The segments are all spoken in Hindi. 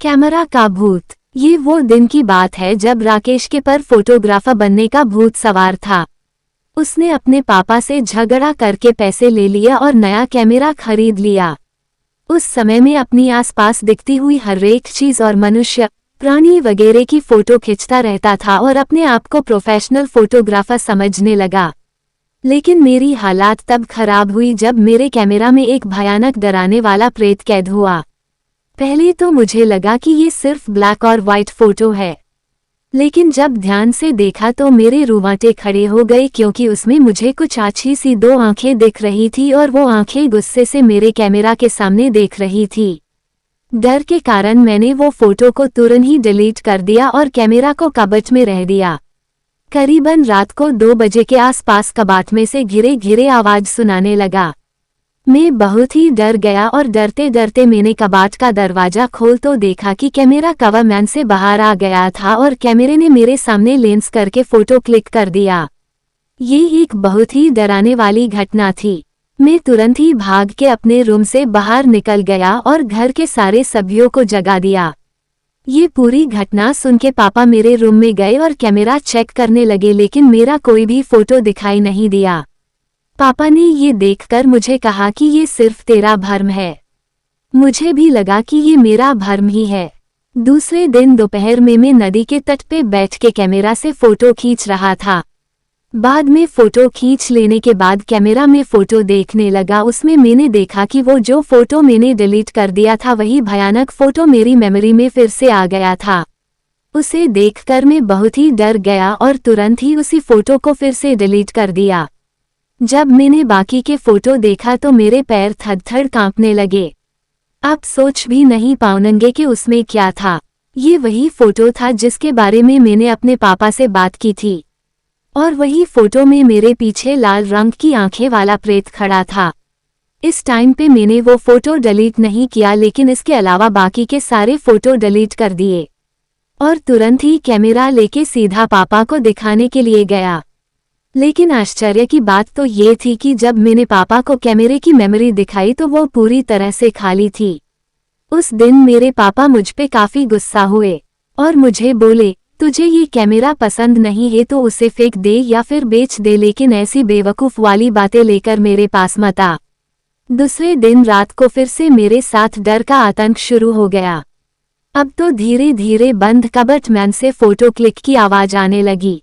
कैमरा का भूत। ये वो दिन की बात है जब राकेश के पर फोटोग्राफर बनने का भूत सवार था। उसने अपने पापा से झगड़ा करके पैसे ले लिया और नया कैमरा खरीद लिया। उस समय में अपनी आसपास दिखती हुई हर एक चीज और मनुष्य, प्राणी वगैरह की फोटो खींचता रहता था और अपने आप को प्रोफेशनल फोटोग्राफर समझने लगा। लेकिन मेरी हालात तब खराब हुई जब मेरे कैमरा में एक भयानक डराने वाला प्रेत कैद हुआ। पहले तो मुझे लगा कि ये सिर्फ ब्लैक और वाइट फोटो है, लेकिन जब ध्यान से देखा तो मेरे रूंवाटे खड़े हो गए, क्योंकि उसमें मुझे कुछ आछी सी दो आंखें दिख रही थी और वो आंखें गुस्से से मेरे कैमरा के सामने देख रही थी। डर के कारण मैंने वो फोटो को तुरंत ही डिलीट कर दिया और कैमरा को कबट में रह दिया। करीबन रात को 2 बजे के आसपास कबाट में से घिरे घिरे आवाज सुनाने लगा। मैं बहुत ही डर गया और डरते डरते मैंने कबाट का दरवाजा खोल तो देखा कि कैमरा कवरमैन से बाहर आ गया था और कैमरे ने मेरे सामने लेंस करके फोटो क्लिक कर दिया। ये एक बहुत ही डराने वाली घटना थी। मैं तुरंत ही भाग के अपने रूम से बाहर निकल गया और घर के सारे सभ्यों को जगा दिया। ये पूरी घटना सुन के पापा मेरे रूम में गए और कैमरा चेक करने लगे, लेकिन मेरा कोई भी फोटो दिखाई नहीं दिया। पापा ने ये देखकर मुझे कहा कि ये सिर्फ तेरा भ्रम है। मुझे भी लगा कि ये मेरा भ्रम ही है। दूसरे दिन दोपहर में मैं नदी के तट पे बैठ के कैमरा से फोटो खींच रहा था। बाद में फोटो खींच लेने के बाद कैमरा में फोटो देखने लगा। उसमें मैंने देखा कि वो जो फोटो मैंने डिलीट कर दिया था वही भयानक फोटो मेरी मेमोरी में फिर से आ गया था। उसे देखकर मैं बहुत ही डर गया और तुरंत ही उसी फोटो को फिर से डिलीट कर दिया। जब मैंने बाकी के फोटो देखा तो मेरे पैर थरथर कांपने लगे। आप सोच भी नहीं पाओगे कि उसमें क्या था। ये वही फोटो था जिसके बारे में मैंने अपने पापा से बात की थी, और वही फोटो में मेरे पीछे लाल रंग की आंखें वाला प्रेत खड़ा था। इस टाइम पे मैंने वो फोटो डिलीट नहीं किया, लेकिन इसके अलावा बाकी के सारे फोटो डिलीट कर दिए और तुरंत ही कैमरा लेके सीधा पापा को दिखाने के लिए गया। लेकिन आश्चर्य की बात तो ये थी कि जब मैंने पापा को कैमरे की मेमोरी दिखाई तो वो पूरी तरह से खाली थी। उस दिन मेरे पापा मुझ पे काफी गुस्सा हुए और मुझे बोले, तुझे ये कैमरा पसंद नहीं है तो उसे फेंक दे या फिर बेच दे, लेकिन ऐसी बेवकूफ वाली बातें लेकर मेरे पास मत आ। दूसरे दिन रात को फिर से मेरे साथ डर का आतंक शुरू हो गया। अब तो धीरे धीरे बंद कबट मैन से फोटो क्लिक की आवाज आने लगी।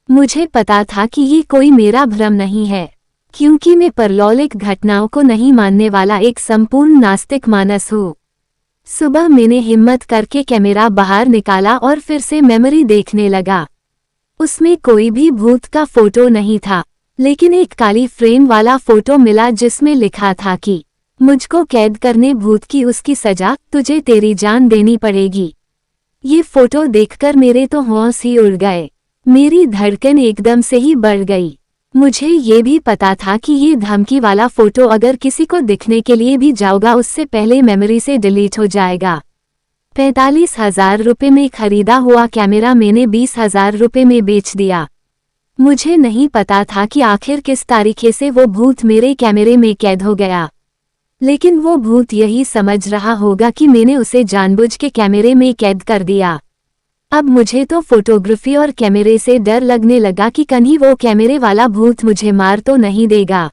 मुझे पता था कि ये कोई मेरा भ्रम नहीं है, क्योंकि मैं परलौकिक घटनाओं को नहीं मानने वाला एक संपूर्ण नास्तिक मानस हूँ। सुबह मैंने हिम्मत करके कैमरा बाहर निकाला और फिर से मेमोरी देखने लगा। उसमें कोई भी भूत का फोटो नहीं था, लेकिन एक काली फ्रेम वाला फोटो मिला जिसमें लिखा था कि मुझको कैद करने भूत की उसकी सजा, तुझे तेरी जान देनी पड़ेगी। ये फोटो देखकर मेरे तो होश ही उड़ गए। मेरी धड़कन एकदम से ही बढ़ गई। मुझे ये भी पता था कि ये धमकी वाला फोटो अगर किसी को दिखने के लिए भी जाऊंगा उससे पहले मेमोरी से डिलीट हो जाएगा। 45,000 रुपये में खरीदा हुआ कैमरा मैंने 20,000 रुपये में बेच दिया। मुझे नहीं पता था कि आखिर किस तारीखे से वो भूत मेरे कैमरे में कैद हो गया, लेकिन वो भूत यही समझ रहा होगा कि मैंने उसे जानबूझ के कैमरे में कैद कर दिया। अब मुझे तो फोटोग्राफी और कैमरे से डर लगने लगा कि कहीं वो कैमरे वाला भूत मुझे मार तो नहीं देगा।